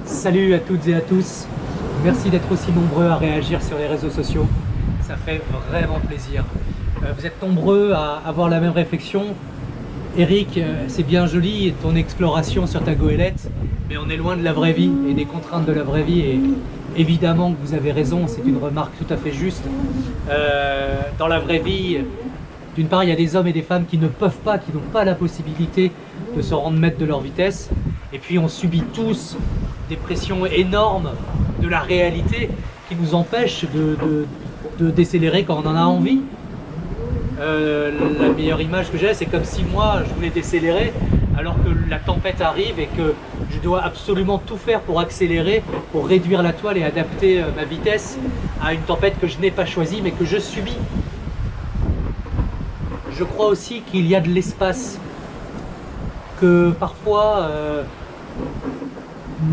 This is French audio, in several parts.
Salut à toutes et à tous, merci d'être aussi nombreux à réagir sur les réseaux sociaux, ça fait vraiment plaisir. Vous êtes nombreux à avoir la même réflexion. Eric, c'est bien joli ton exploration sur ta goélette, mais on est loin de la vraie vie et des contraintes de la vraie vie, et évidemment que vous avez raison, c'est une remarque tout à fait juste. Dans la vraie vie, d'une part, il y a des hommes et des femmes qui ne peuvent pas, qui n'ont pas la possibilité de se rendre maître de leur vitesse, et puis on subit tous des pressions énormes de la réalité qui nous empêchent de décélérer quand on en a envie. La meilleure image que j'ai, c'est comme si moi je voulais décélérer alors que la tempête arrive et que je dois absolument tout faire pour accélérer, pour réduire la toile et adapter ma vitesse à une tempête que je n'ai pas choisie mais que je subis. Je crois aussi qu'il y a de l'espace, que parfois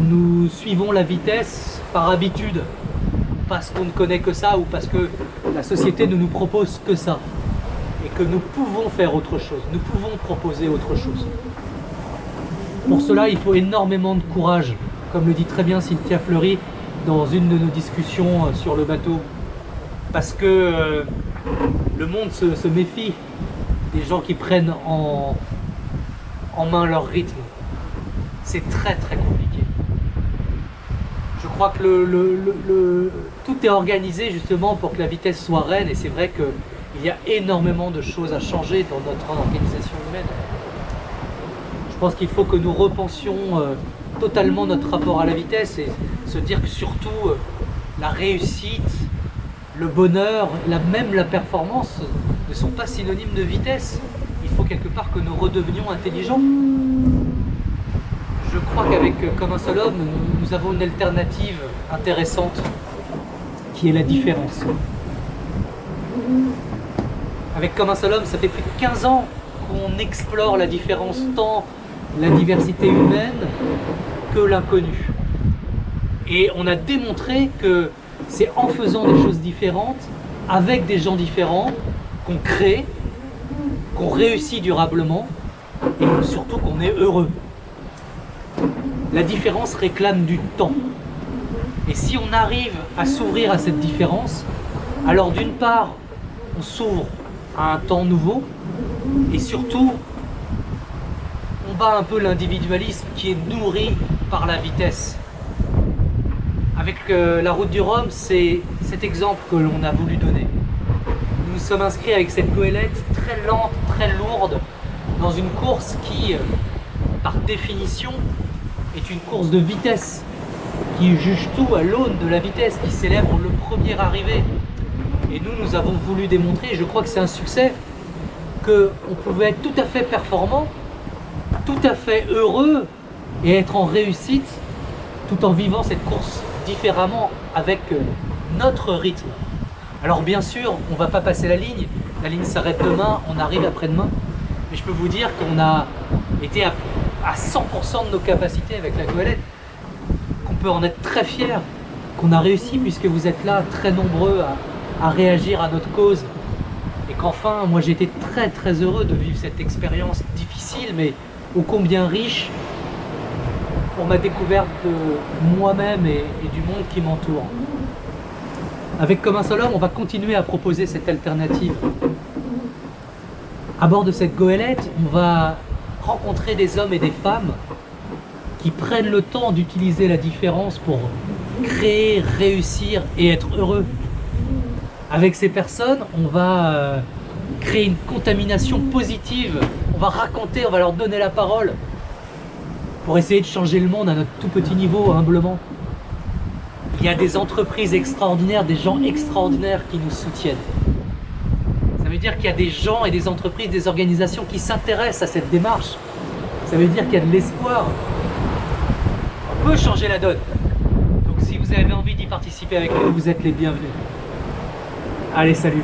nous suivons la vitesse par habitude, parce qu'on ne connaît que ça ou parce que la société ne nous propose que ça. Et que nous pouvons faire autre chose, nous pouvons proposer autre chose. Pour cela, il faut énormément de courage, comme le dit très bien Cynthia Fleury dans une de nos discussions sur le bateau. Parce que le monde se méfie des gens qui prennent en main leur rythme. C'est très très compliqué. Je crois que tout est organisé justement pour que la vitesse soit reine, et c'est vrai qu'il y a énormément de choses à changer dans notre organisation humaine. Je pense qu'il faut que nous repensions totalement notre rapport à la vitesse et se dire que surtout la réussite, le bonheur, même la performance ne sont pas synonymes de vitesse. Il faut quelque part que nous redevenions intelligents. Je crois qu'avec Comme un seul homme, nous avons une alternative intéressante qui est la différence. Avec Comme un seul homme, ça fait plus de 15 ans qu'on explore la différence, tant la diversité humaine que l'inconnu. Et on a démontré que c'est en faisant des choses différentes, avec des gens différents, qu'on crée, qu'on réussit durablement et surtout qu'on est heureux. La différence réclame du temps. Et si on arrive à s'ouvrir à cette différence, alors d'une part, on s'ouvre à un temps nouveau, et surtout, on bat un peu l'individualisme qui est nourri par la vitesse. Avec la route du Rhum, c'est cet exemple que l'on a voulu donner. Nous nous sommes inscrits avec cette goélette très lente, très lourde, dans une course qui, par définition, est une course de vitesse, qui juge tout à l'aune de la vitesse, qui célèbre le premier arrivé. Et nous avons voulu démontrer, et je crois que c'est un succès, qu'on pouvait être tout à fait performant, tout à fait heureux et être en réussite, tout en vivant cette course différemment, avec notre rythme. Alors bien sûr, on ne va pas passer la ligne s'arrête demain, on arrive après-demain, mais je peux vous dire qu'on a été à 100% de nos capacités avec la goélette, qu'on peut en être très fier, qu'on a réussi puisque vous êtes là très nombreux à réagir à notre cause, et qu'enfin, moi j'ai été très très heureux de vivre cette expérience difficile mais ô combien riche pour ma découverte de moi-même et du monde qui m'entoure. Avec Comme un seul homme, on va continuer à proposer cette alternative. À bord de cette goélette, on va rencontrer des hommes et des femmes qui prennent le temps d'utiliser la différence pour créer, réussir et être heureux. Avec ces personnes, on va créer une contamination positive. On va raconter, on va leur donner la parole pour essayer de changer le monde à notre tout petit niveau, humblement. Il y a des entreprises extraordinaires, des gens extraordinaires qui nous soutiennent. Ça veut dire qu'il y a des gens et des entreprises, des organisations qui s'intéressent à cette démarche. Ça veut dire qu'il y a de l'espoir. On peut changer la donne. Donc si vous avez envie d'y participer avec nous, vous êtes les bienvenus. Allez, salut!